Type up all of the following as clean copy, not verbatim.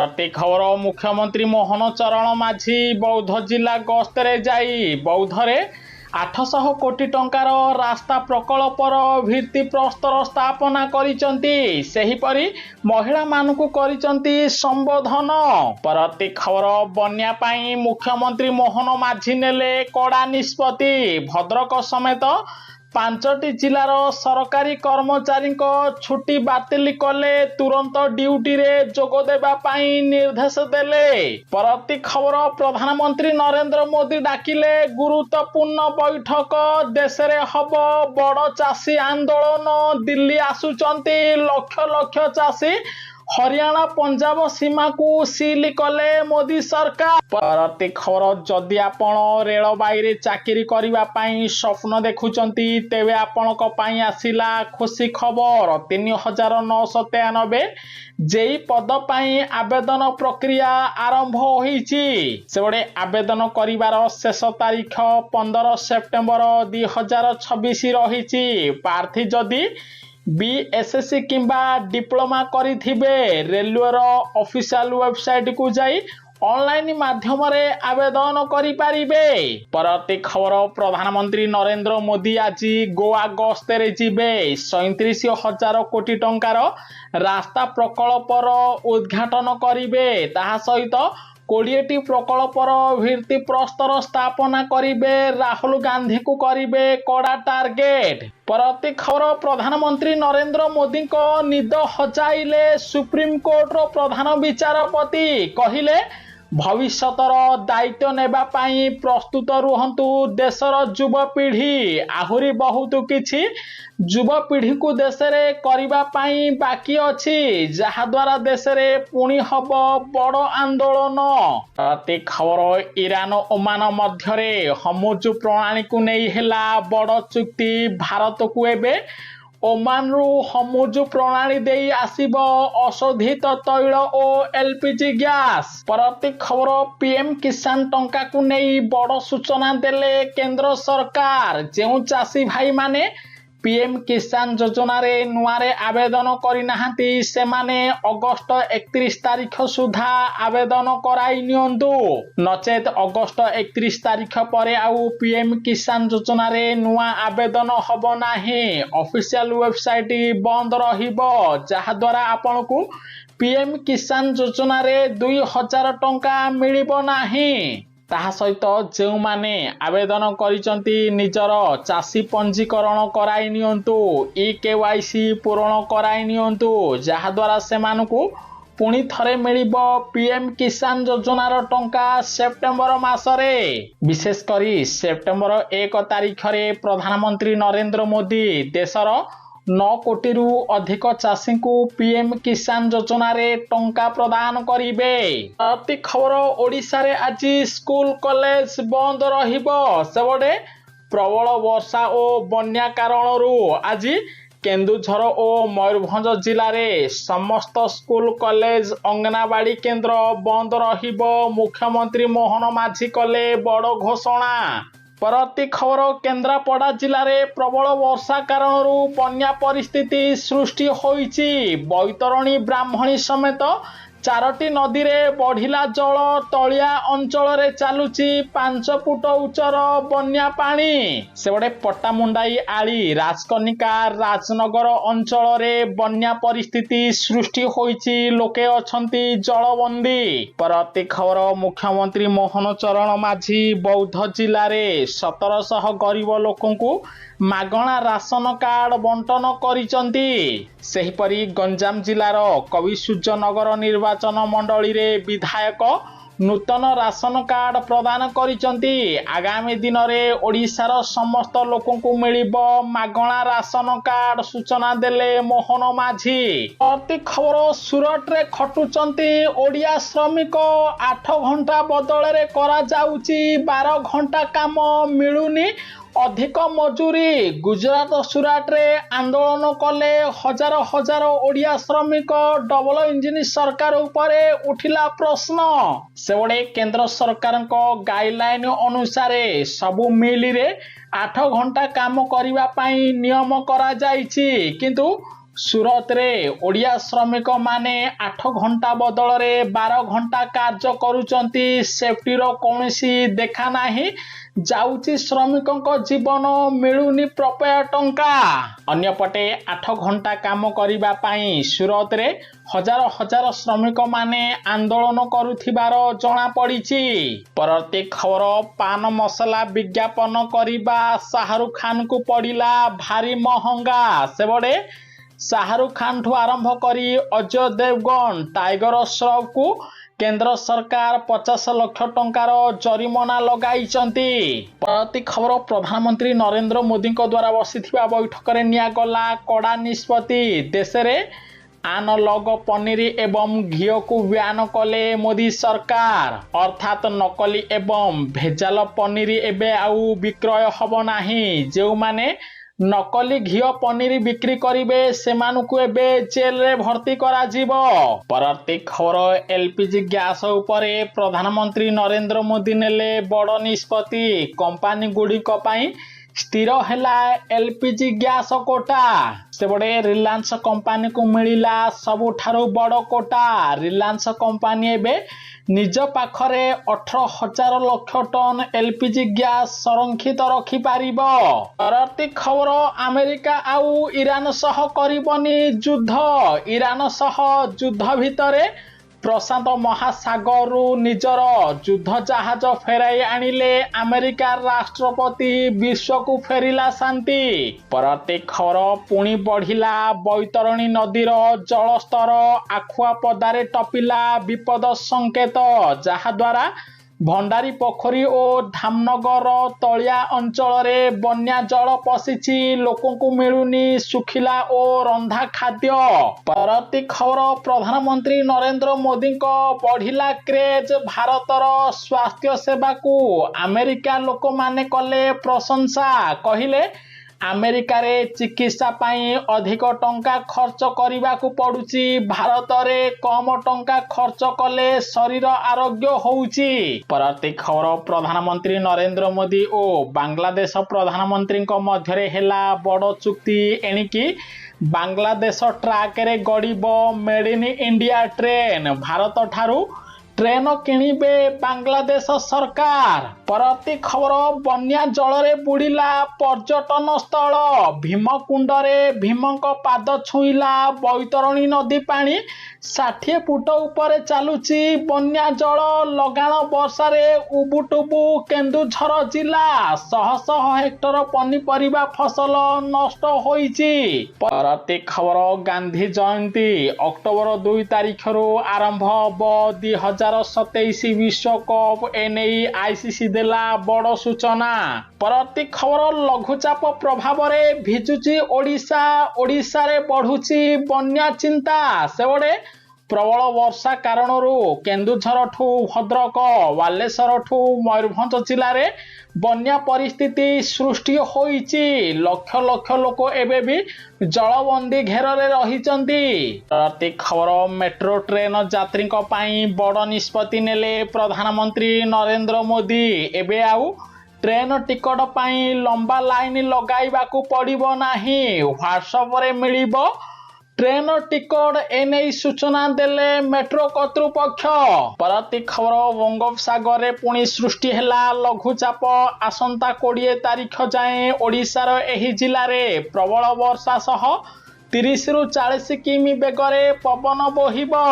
प्रति खबर मुख्यमंत्री मोहन चरण माझी बौद्ध जिला गस्तरे जाई बौद्धरे 800 कोटी टंकार रास्ता प्रकल्पर भित्ति प्रस्तर स्थापना करिसंती सेहीपरि महिला मानकु करिसंती संबोधन। प्रति खबर बन्या पाई मुख्यमंत्री मोहन माझी नेले कड़ा निष्पत्ति भद्रक समेत 5टी जिलार सरकारी कर्मचारी छुट्टी बातिल कले तुरंत ड्यूटी रे जोग देबा पाई निर्देश देले। प्रति खबर प्रधानमंत्री नरेंद्र मोदी डाकिले गुरुत्वपूर्ण बैठक देश रे हब बड़ चाषी आंदोलन दिल्ली आसुचंती लक्ष लक्ष चाषी हरियाणा पंजाब सीमा को सील कले मोदी सरकार। प्रति खबर जदि आपण रेलबाई चाकरी करबा पई स्वप्न देखुचंती तेबे आपणक पई आसिला खुशी खबर 3993 जेई पद पई आवेदन प्रक्रिया आरंभ होईची। सेबडे आवेदन करिवार शेष तारीख 15 सेप्टेम्बर 2026 रहिची। प्रार्थी जदि बीएसएससी किंबा डिप्लोमा करिथिबे रेलवेर ऑफिशियल वेबसाइट को जाई ऑनलाइन माध्यम रे आवेदन करि पारिबे। प्रति खबर प्रधानमंत्री नरेंद्र मोदी आज गोवा गस्तरे जिबे 37,000 कोटी टंकार रास्ता प्रकल्पर उद्घाटन करिबे। ताहा सहित 20टी प्रकल्पर भित्ति प्रस्तर स्थापना करिबे। राहुल गांधी को करिबे कड़ा टार्गेट। प्रति खबर प्रधानमंत्री नरेंद्र मोदी को निद हजाइले सुप्रीम कोर्ट रो प्रधान विचारपति कहिले भविष्यतर दायित्व नेबा पाई प्रस्तुत रुहंतु देशर युवपीढ़ी। आहुरी बहुत किछि युवपीढ़ी को देश रे करिबा पाई बाकी अछि जहा द्वारा देश रे पुणी हब बड़ आंदोलन। प्रति खबर ईरान ओमान मध्यरे हमुज प्रणाली को नहीं हेला बड़ चुक्ति। भारत को एबे ओमान रु हमुज प्रणाली देई आसिब अशोधित तैल और एलपीजी गैस। प्रति खबर पीएम किसान टंका को नहीं बड़ सूचना देले केंद्र सरकार। जेउ चाषी भाई माने पीएम किसान योजना रे नुआरे आवेदन करि नाहांती सेमाने अगस्त 31 तारीख सुधा आवेदन कराई नियंतु नचेत अगस्त 31 तारीख परे आउ पीएम किसान योजना रे नुआ आवेदन हबो नाही। ऑफिशियल वेबसाइट बंद रहिबो जहा द्वारा आपनकु पीएम किसान योजना रे 2000 टंका मिलिबो नाही। ताहा सहित जो माने आवेदन करिसंती निजर चाषी पंजीकरण कराई नियंतु केवाईसी पूर्ण कराई नियंतु जहा द्वारा सेमानकु पुणी थरे मिलिबो पीएम किसान योजनार टंका सेप्टेम्बर मासरे। विशेष करी सेप्टेम्बर 1 तारीख रे प्रधानमंत्री नरेंद्र मोदी देशर 9 कोटी रु अधिक चाषी को पीएम किसान योजना रे टंका प्रदान करिबे। प्रति खबर ओडिशा रे आज स्कूल कॉलेज बंद रहिबो। सेबडे प्रबल वर्षा और बन्या कारणरू आज केन्दुझर और मयूरभंज जिले रे समस्त स्कूल कॉलेज अंगनाबाड़ी केन्द्र बंद रहिबो। मुख्यमंत्री मोहन माझी कले बड़ घोषणा। प्रति खबर केन्द्रापड़ा जिले रे प्रबल वर्षा कारणरू बन्या परिस्थिति सृष्टि होईची। बैतरणी ब्राह्मणी समेत 4टी नदी रे बढ़िला जल तलिया अंचल रे चालुची 5 फुट उच्चर बन्या पानी। सेबडे पट्टामुंडाई आली राजकनिका राजनगर अंचल रे बन्या परिस्थिति सृष्टि होईची लोके अछंती जलबंदी। प्रति खबर मुख्यमंत्री मोहन चरण माझी बौद्ध जिले रे 1700 गरीब लोकंकु मागणा राशन कार्ड बंटन करिसंती। सेहीपरि गंजाम जिलार कविसूर्यनगर निर्वाचन मंडली रे विधायक नूतन राशन कार्ड प्रदान करिसंती। आगामी दिन रे ओडिशार समस्त लोकंकु मिलिबो मागणा राशन कार्ड सूचना देले मोहन माझी। प्रति खबर सुरत रे खटुचंती ओडिया श्रमिक 8 घंटा बदल रे करा जाउची 12 घंटा काम मिलुनी अधिक मजूरी। गुजरात सुराट रे आंदोलन कले हजार हजार ओडिया श्रमिक। डबल इंजिन सरकार उपरे उठिला प्रश्न। सेबडे केंद्र सरकार गाइडलाइन अनुसार सबु मिल रे 8 घंटा काम करिबा पाई नियम करा जाइछि किंतु सुरत रे ओडिया श्रमिक माने 8 घंटा बदल रे 12 घंटा कार्य करूचंती सेफ्टी रो कोनसी देखा नाही जाउची श्रमिकों जीवन मिलुनी प्रपय टंका अन्यपटे 8 घंटा काम करिबा पाई सुरत रे हजार हजार श्रमिक माने आंदोलन करुथिबार जणा पड़िछि। परवर्ती खबर पान मसला विज्ञापन करिबा शाहरुख खान को पड़िला भारी महंगा सेबडे शाहरुख खान ठू आरंभ करी अजय देवगन टाइगर श्रॉफ को केंद्र सरकार 50 लाख टंकार जरिमाना लगाइचंती। परवर्ती खबर प्रधानमंत्री नरेंद्र मोदी द्वारा बसिथिबा बैठक रे नियागला कड़ा निष्पत्ति देश रे आनलग पनीर एवं घी को ब्यान कले मोदी सरकार अर्थात नकली एवं भेजाल पनीर एबे आउ विक्रय हब नाही जो माने नकली घी पनीर बिक्री करिवे सेमानुकु एबे जेल रे भर्ती करा जीवो। परवर्ती खबर एलपीजी गैस उपरे प्रधानमंत्री नरेंद्र मोदी नेले बड़ निष्पत्ति कंपनी गुड़िक पई स्थिर हैला एलपीजी गैस कोटा सेबडे रिलायंस कंपनी को मिलिला सबुठारु बड़ कोटा रिलायंस कंपनी एबे निज पाखरे 18,000 लाख टन एलपीजी गैस संरक्षित रखि पारिबो। परवर्ती खबर अमेरिका आउ ईरान सह करिबनी युद्ध ईरान सह युद्ध भितरे प्रशांत महासागर निजर युद्ध जहाज फेराई आनिले अमेरिका राष्ट्रपति विश्व को फेरिला शांति। परवर्ती खबर पुणी बढ़िला बैतरणी नदीर जलस्तर आखुआ पदारे टपिला विपद संकेत जहा द्वारा भंडारी पोखरी और धामनगर तलिया अंचल रे बन्या जल पशिछि लोकों को मिलुनी सुखिला और रंधा खाद्य। परवर्ती खबर प्रधानमंत्री नरेंद्र मोदी को बढ़िला क्रेज भारतर स्वास्थ्य सेवा को अमेरिका लोक माने कले प्रशंसा कहिले अमेरिका रे चिकित्सा पाई अधिक टंका खर्च करिबा को पड़ुची भारत रे कम टंका खर्च कले शरीर आरोग्य होउची। परवर्ती खबर प्रधानमंत्री नरेंद्र मोदी और बांग्लादेश प्रधानमंत्री को मध्यरे हेला बड़ चुक्ति एणिकी बांग्लादेश ट्रैक रे गड़िबो made in India train Bharat ठारू ट्रेन किणिबे बांग्लादेश सरकार। परवर्ती खबर बन्या जल रे बुड़िला पर्यटन स्थल भीमकुंड रे भीमक पाद छुईला बैतरणी नदी पानी 60 फुट ऊपर चालुची बन्या जल लगाण वर्षा रे उबुटुबु केन्दुझर जिला शह शह हेक्टर पनीपरिबा फसल नष्ट होईची। परवर्ती खबर गांधी जयंती अक्टोबर 2 तारिख रु आरंभ हबो 2027 विश्वकप एने आईसीसी देला बड़ सूचना। परवर्ती खबर लघुचाप प्रभाव रे भिजुची ओडिशा रे बढ़ुची बन्या चिंता सेबडे प्रबल वर्षा कारण केन्दुझर ठू भद्रक बालेश्वर ठू मयूरभंज जिले में बन्या परिस्थिति सृष्टि होईची लक्ष लक्ष लोक एबे भी जलबंदी घेर रे रहिचंती। प्रति खबर मेट्रो ट्रेन यात्री बड़ निष्पत्ति नेले प्रधानमंत्री नरेंद्र मोदी एबे आउ ट्रेन टिकट पाई लंबा लाइन लगाइबा को पड़िबो नाही व्हाट्सएप रे मिलिबो ट्रेन टिकट एने सूचना देले मेट्रो कर्तृपक्ष। परवर्ती खबर बंगोपसागर रे पुणी सृष्टि हेला लघुचाप आसंता 20 तारिख जाए ओडिशार एही जिल्ला रे प्रबल वर्षा सह 30 रु 40 किमी बेगरे पवन बोहिबो।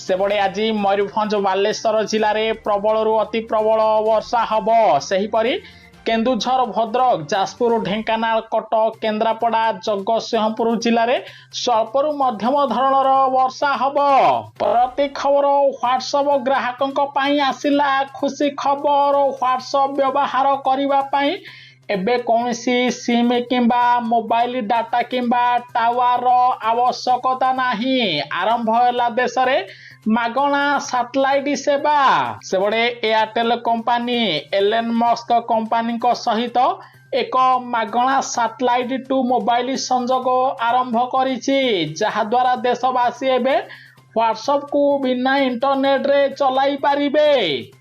सेबडे आज मयूरभंज बालेश्वर जिल्ला रे प्रबल रु अति प्रबल वर्षा हबो। सेहीपरि केन्दुझर भद्रक जाजपुर ढेंकानाल कटक केन्द्रापड़ा जगतसिंहपुर जिले में स्वल्परू मध्यम धरणर वर्षा हब। परवर्ती खबर व्हाट्सएप ग्राहकों आसिला खुशी खबर व्हाट्सएप व्यवहार करने एबे कौनसी सिम किंबा मोबाइल डाटा किंबा टावर आवश्यकता नहीं आरंभ है देश में मागणा सैटेलाइट सेवा। सेबडे Airtel company Elon Musk company सहित एक मागणा सैटेलाइट टू मोबाइल संजोग आरंभ करिछि जहा द्वारा देशवासी एबे व्हाट्सएप को बिना इंटरनेट रे चलाई पारिबे।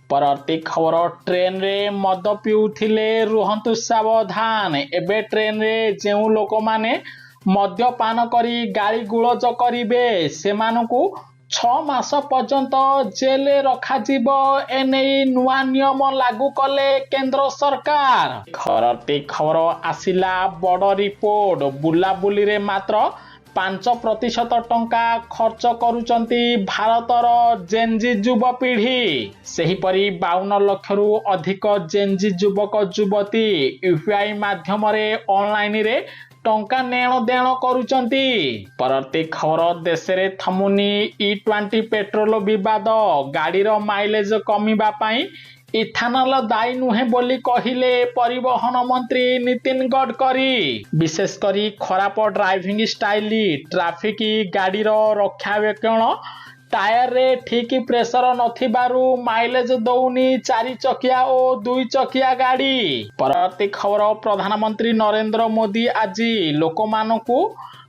परवर्ती खबर ट्रेन रे मद पिउथिले रुहंतु सावधान एबे ट्रेन रे जेउ लोक माने मद्यपान करी गाली गुलज करिवे सेमानकु 6 मास पर्यंत जेल रखाजिब एने नुआ नियम लागू कले केंद्र सरकार। खरटी खबर आसिला बड़ रिपोर्ट बुलाबुली रे मात्र 5% टंका खर्च करुचंती भारतर जेनजी युवपीढ़ी। सेहीपरि 52 लाख रु अधिक जेनजी युवक युवती यूपीआई माध्यम ऑनलाइन रे टंका नेण देण करुचंती। परवर्ती खबर देश रे थमुनी E20 पेट्रोल विवाद गाड़ीर माइलेज कमिबा पई इथानल दायी नुहे बोली कहिले परिवहन मंत्री नितिन गडकरी। विशेष करी खराब ड्राइविंग स्टाइल ट्राफिक गाड़ीर रक्षावेक्षण टायर रे ठीक प्रेशर नथिबारु माइलेज दौनी 4 चकिया और 2 चकिया गाड़ी। परवर्ती खबर प्रधानमंत्री नरेंद्र मोदी आज लोकमानकु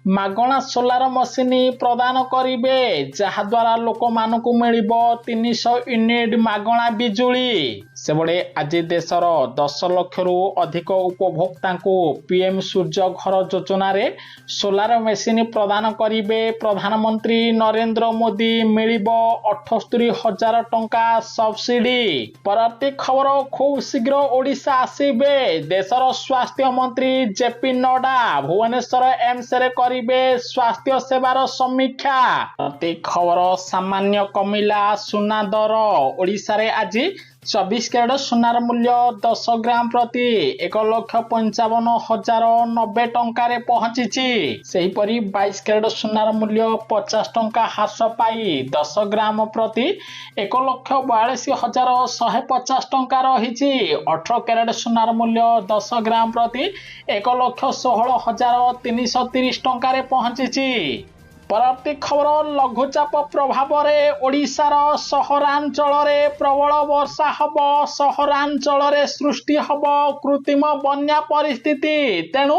मागणा सोलार मशीन प्रदान करिवे जहाद्वारा लोकमानकु मिलिबो 300 यूनिट मागणा बिजुली। सेबडे आज देशर 10 लाख रु अधिक उपभोक्तांकु पीएम सूर्य घर योजना रे सोलार मशीन प्रदान करिवे प्रधानमंत्री नरेंद्र मोदी मिलिबो 78,000 टंका सब्सिडी। परवर्ती खबर खूब शीघ्र ओडिशा आसीबे देशर स्वास्थ्य मंत्री जेपी नड्डा भुवनेश्वर एम्स रे करिवे स्वास्थ्य सेवार समीक्षा। परवर्ती खबर सामान्य कमिला सुना दर ओडिशा रे आज 24 कैरेट सुनार मूल्य 10 ग्राम प्रति 1,55,090 टंका रे पहुंची। सेहीपरि 22 कैरेट सुनार मूल्य 50 टंका ह्रास पाई 10 ग्राम प्रति 1,42,150 टंका रही। 18 कैरेट सुनार मूल्य 10 ग्राम प्रति 1,16,330 टंका रे पहुंची। परवर्ती खबर लघुचाप प्रभाव रे ओडिशार सहरांचल रे प्रबल वर्षा हब सहरांचल रे सृष्टि हब कृत्रिम बन्या परिस्थिति तेणु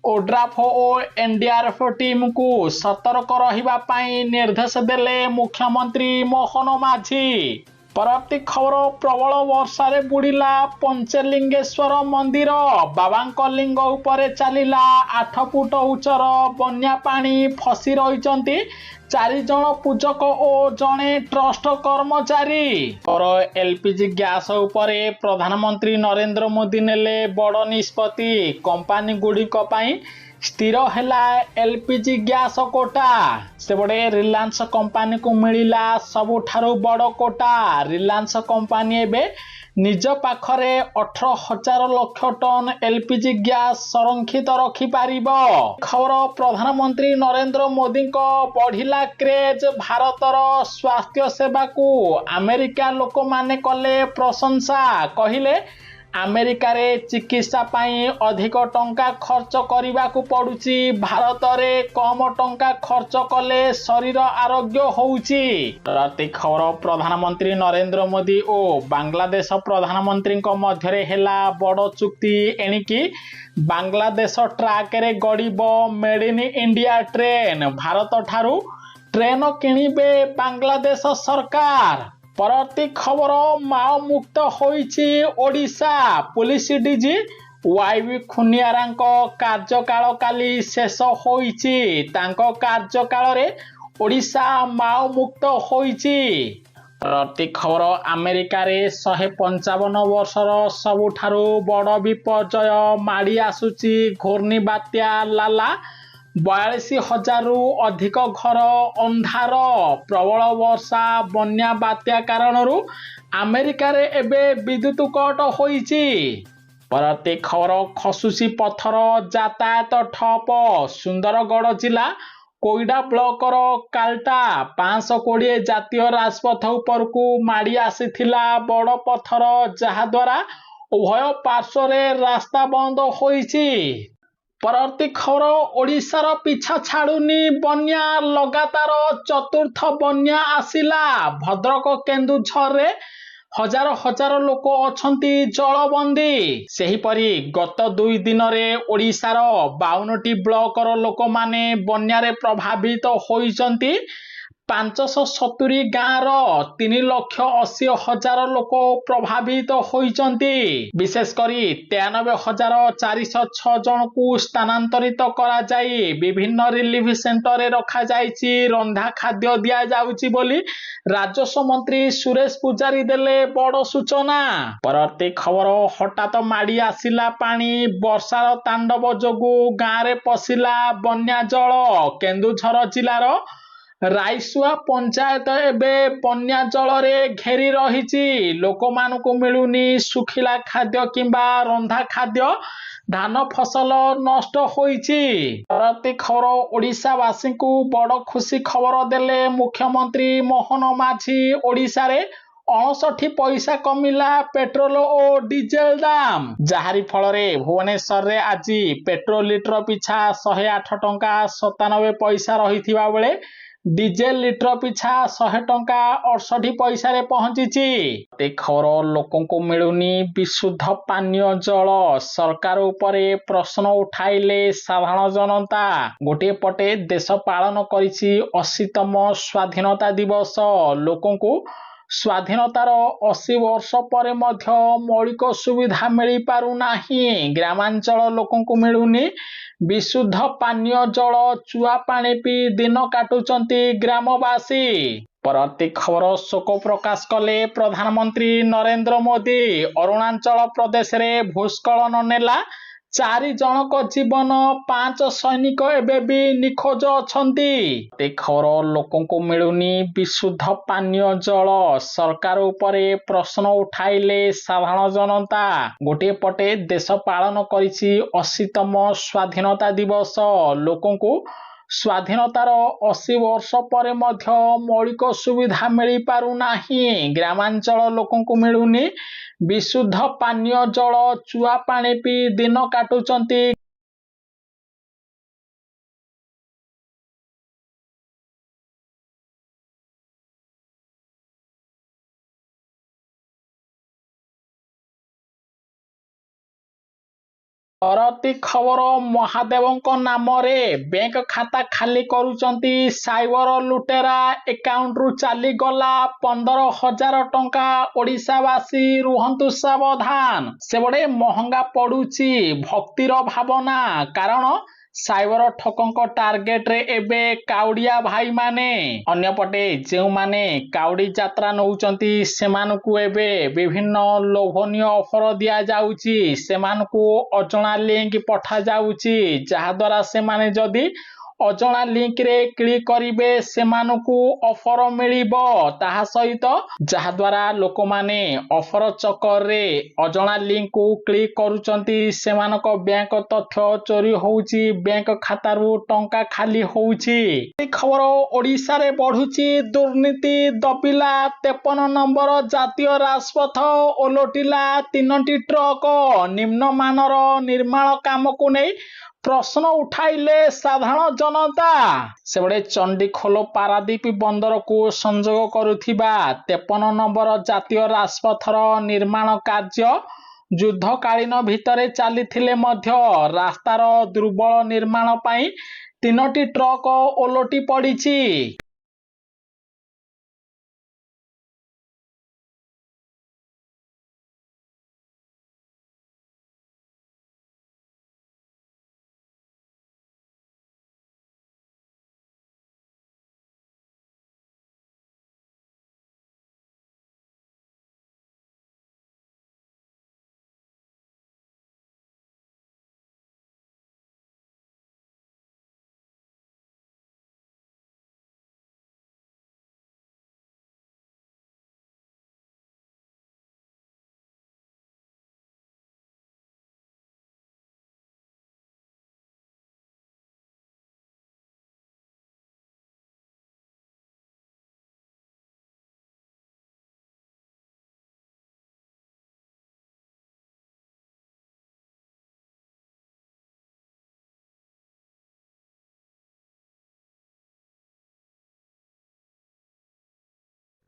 ओड्राफ और एनडीआरएफ टीम को सतर्क रहिबा पई निर्देश देले मुख्यमंत्री मोहन माझी। परवर्ती खबर प्रबल वर्षा रे बुड़िला पंचलिंगेश्वर मंदिर बाबा लिंग उपरे चलिला 8 फुट उच्चर बन्या पानी फसी रही 4 जन पूजक और जड़े ट्रस्ट कर्मचारी। और एलपीजी गैस उपरे प्रधानमंत्री नरेंद्र मोदी नेले बड़ निष्पत्ति कंपानी गुड़िक पई स्थिर हैला एलपीजी गैस कोटा। सेबडे रिलायंस कंपानी को मिलिला सबुठारु बड़ कोटा। रिलायंस कंपानी एबे निज पाखरे 18,000 लाख टन एलपीजी गैस संरक्षित रखि पारिबो। खबर प्रधानमंत्री नरेंद्र मोदी को बढ़िला क्रेज भारतर स्वास्थ्य सेवा को अमेरिका लोक माने कले प्रशंसा कहिले अमेरिका रे चिकित्सा पाई अधिक टंका खर्च करने को पड़ुची भारत रे कम टंका खर्च कले शरीर आरोग्य होउची। राति खबर प्रधानमंत्री नरेंद्र मोदी और बांग्लादेश प्रधानमंत्री मध्य हेला बड़ चुक्ति एणिकी बांग्लादेश ट्राक रे गड़िब made in India train Bharat ठारू ट्रेन किणिबे बांग्लादेश सरकार। परवर्ती खबर माओ मुक्त होइछि ओडिशा पुलिस डीजी वाईवी खुनियारांको कार्यकाल काली शेष होइछि तांको कार्यकाल रे ओडिशा माओ मुक्त होइछि। परवर्ती खबर अमेरिका रे 155 वर्षर सबुठारु बड़ विपर्यय माड़ी आसुछि घूर्णी बात्या लाला 42,000 रु अधिक घर अंधार प्रबल वर्षा बन्या बात्या कारणरू अमेरिका रे एबे विद्युत कट होइछि। परवर्ती खबर खसुसी पत्थर यातायात ठप सुंदरगढ़ जिला कोईडा ब्लॉकर काल्टा 520 जातीय राजपथ उपरकू माड़ी आसीथिला बड़ पत्थर जहाद्वारा उभय पार्श्व रे रास्ता बंद होइछि। परवर्ती खबर ओडिशार पिछा छाड़ुनी बन्या लगातार चतुर्थ बन्या आसिला भद्रक केन्दुझर रे हजार हजार लोक अछंती जलबंदी। सेहीपरि गत 2 दिन रे ओडिशार 52टी ब्लॉकर लोक माने बन्या रे प्रभावित होइचंती 570 ଗାଁର 3,80,000 ଲୋକ ପ୍ରଭାବିତ ହୋଇଛନ୍ତି। ବିଶେଷ କରି 93,406 ଜଣଙ୍କୁ ସ୍ଥାନାନ୍ତରିତ କରାଯାଇ ବିଭିନ୍ନ ରିଲିଫ ସେଣ୍ଟରରେ ରଖାଯାଇଛି। ରନ୍ଧା ଖାଦ୍ୟ ଦିଆଯାଉଛି ବୋଲି ରାଜସ୍ୱ ମନ୍ତ୍ରୀ ସୁରେଶ ପୂଜାରୀ ଦେଲେ ବଡ଼ ସୂଚନା। ପରବର୍ତ୍ତୀ ଖବର, ହଠାତ୍ ମାଡ଼ି ଆସିଲା ପାଣି, ବର୍ଷାର ତାଣ୍ଡବ ଯୋଗୁଁ ଗାଁରେ ପଶିଲା ବନ୍ୟା ଜଳ। କେନ୍ଦୁଝର ଜିଲ୍ଲାର ରାଇସୁଆ ପଞ୍ଚାୟତ ଏବେ ବନ୍ୟା ଜଳରେ ଘେରି ରହିଛି। ଲୋକମାନଙ୍କୁ ମିଳୁନି ଶୁଖିଲା ଖାଦ୍ୟ କିମ୍ବା ରନ୍ଧା ଖାଦ୍ୟ। ଧାନ ଫସଲ ନଷ୍ଟ ହୋଇଛି। ପରବର୍ତ୍ତୀ ଖବର, ଓଡ଼ିଶାବାସୀଙ୍କୁ ବଡ଼ ଖୁସି ଖବର ଦେଲେ ମୁଖ୍ୟମନ୍ତ୍ରୀ ମୋହନ ମାଝୀ। ଓଡ଼ିଶାରେ 59 ପଇସା କମିଲା ପେଟ୍ରୋଲ ଓ ଡିଜେଲ ଦାମ, ଯାହାରି ଫଳରେ ଭୁବନେଶ୍ୱରରେ ଆଜି ପେଟ୍ରୋଲ ଲିଟର ପିଛା 108 ଟଙ୍କା 97 ପଇସା ରହିଥିବା ବେଳେ ଡିଜେଲ ଲିଟର ପିଛା 100 ଟଙ୍କା 68 ପଇସାରେ ପହଞ୍ଚିଛି। ଏ ଖବର, ଲୋକଙ୍କୁ ମିଳୁନି ବିଶୁଦ୍ଧ ପାନୀୟ ଜଳ। ସରକାର ଉପରେ ପ୍ରଶ୍ନ ଉଠାଇଲେ ସାଧାରଣ ଜନତା। ଗୋଟିଏ ପଟେ ଦେଶ ପାଳନ କରିଛି 80ତମ ସ୍ୱାଧୀନତା ଦିବସ। ଲୋକଙ୍କୁ ସ୍ୱାଧୀନତାର 80 ବର୍ଷ ପରେ ମଧ୍ୟ ମୌଳିକ ସୁବିଧା ମିଳିପାରୁନାହିଁ। ଗ୍ରାମାଞ୍ଚଳ ଲୋକଙ୍କୁ ମିଳୁନି ବିଶୁଦ୍ଧ ପାନୀୟ ଜଳ। ଚୁଆ ପାଣି ପିଇ ଦିନ କାଟୁଛନ୍ତି ଗ୍ରାମବାସୀ। ପରବର୍ତ୍ତୀ ଖବର, ଶୋକ ପ୍ରକାଶ କଲେ ପ୍ରଧାନମନ୍ତ୍ରୀ ନରେନ୍ଦ୍ର ମୋଦି। ଅରୁଣାଚଳ ପ୍ରଦେଶରେ ଭୂସ୍ଖଳନ ନେଲା 4 ଜଣଙ୍କ ଜୀବନ, 5 ସୈନିକ ଏବେ ବି ନିଖୋଜ ଅଛନ୍ତି। ଏ ଖବର, ଲୋକଙ୍କୁ ମିଳୁନି ବିଶୁଦ୍ଧ ପାନୀୟ ଜଳ। ସରକାର ଉପରେ ପ୍ରଶ୍ନ ଉଠାଇଲେ ସାଧାରଣ ଜନତା। ଗୋଟିଏ ପଟେ ଦେଶ ପାଳନ କରିଛି 80ତମ ସ୍ୱାଧୀନତା ଦିବସ। ଲୋକଙ୍କୁ ସ୍ୱାଧୀନତାର 80 ବର୍ଷ ପରେ ମଧ୍ୟ ମୌଳିକ ସୁବିଧା ମିଳିପାରୁନାହିଁ। ଗ୍ରାମାଞ୍ଚଳ ଲୋକଙ୍କୁ ମିଳୁନି ବିଶୁଦ୍ଧ ପାନୀୟ ଜଳ। ଚୁଆ ପାଣି ପିଇ ଦିନ କାଟୁଛନ୍ତି। ପରବର୍ତ୍ତୀ ଖବର, ମହାଦେବଙ୍କ ନାମରେ ବ୍ୟାଙ୍କ ଖାତା ଖାଲି କରୁଛନ୍ତି ସାଇବର ଲୁଟେରା। ଆକାଉଣ୍ଟରୁ ଚାଲିଗଲା 15,000 ଟଙ୍କା। ଓଡ଼ିଶାବାସୀ ରୁହନ୍ତୁ ସାବଧାନ। ସେପଟେ ମହଙ୍ଗା ପଡୁଛି ଭକ୍ତିର ଭାବନା। କାରଣ ସାଇବର ଠକଙ୍କ ଟାର୍ଗେଟରେ ଏବେ କାଉଡ଼ିଆ ଭାଇମାନେ। ଅନ୍ୟପଟେ ଯେଉଁମାନେ କାଉଡ଼ି ଯାତ୍ରା ନେଉଛନ୍ତି ସେମାନଙ୍କୁ ଏବେ ବିଭିନ୍ନ ଲୋଭନୀୟ ଅଫର ଦିଆଯାଉଛି। ସେମାନଙ୍କୁ ଅଜଣା ଲିଙ୍କ ପଠାଯାଉଛି, ଯାହାଦ୍ୱାରା ସେମାନେ ଯଦି ଅଜଣା ଲିଙ୍କରେ କ୍ଲିକ୍ କରିବେ ସେମାନଙ୍କୁ ଅଫର ମିଳିବ। ତାହା ସହିତ ଯାହାଦ୍ୱାରା ଲୋକମାନେ ଅଫର ଚକ୍କରରେ ଅଜଣା ଲିଙ୍କକୁ କ୍ଲିକ୍ କରୁଛନ୍ତି, ସେମାନଙ୍କ ବ୍ୟାଙ୍କ ତଥ୍ୟ ଚୋରି ହେଉଛି, ବ୍ୟାଙ୍କ ଖାତାରୁ ଟଙ୍କା ଖାଲି ହେଉଛି। ଖବର, ଓଡ଼ିଶାରେ ବଢୁଛି ଦୁର୍ନୀତି। ଦବିଲା 53 ନମ୍ବର ଜାତୀୟ ରାଜପଥ। ଓଲଟିଲା 3ଟି ଟ୍ରକ। ନିମ୍ନମାନର ନିର୍ମାଣ କାମକୁ ନେଇ ପ୍ରଶ୍ନ ଉଠାଇଲେ ସାଧାରଣ ଜନତା। ସେପଟେ ଚଣ୍ଡିଖୋଲ ପାରାଦୀପ ବନ୍ଦରକୁ ସଂଯୋଗ କରୁଥିବା 53 ନମ୍ବର ଜାତୀୟ ରାଜପଥର ନିର୍ମାଣ କାର୍ଯ୍ୟ ଯୁଦ୍ଧକାଳୀନ ଭିତରେ ଚାଲିଥିଲେ ମଧ୍ୟ ରାସ୍ତାର ଦୁର୍ବଳ ନିର୍ମାଣ ପାଇଁ 3ଟି ଟ୍ରକ ଓଲଟି ପଡ଼ିଛି।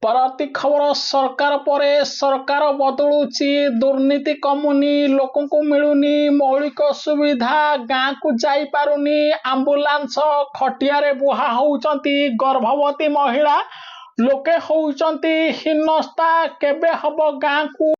ପରବର୍ତ୍ତୀ ଖବର ସରକାର ପରେ ସରକାର ବଦଳୁଛି ଦୁର୍ନୀତି କମୁନି ଲୋକଙ୍କୁ ମିଳୁନି ମୌଳିକ ସୁବିଧା ଗାଁକୁ ଯାଇପାରୁନି ଆମ୍ବୁଲାନ୍ସ ଖଟିଆରେ ବୁହା ହେଉଛନ୍ତି ଗର୍ଭବତୀ ମହିଳା ଲୋକେ ହେଉଛନ୍ତି ହୀନସ୍ତା କେବେ ହବ ଗାଁକୁ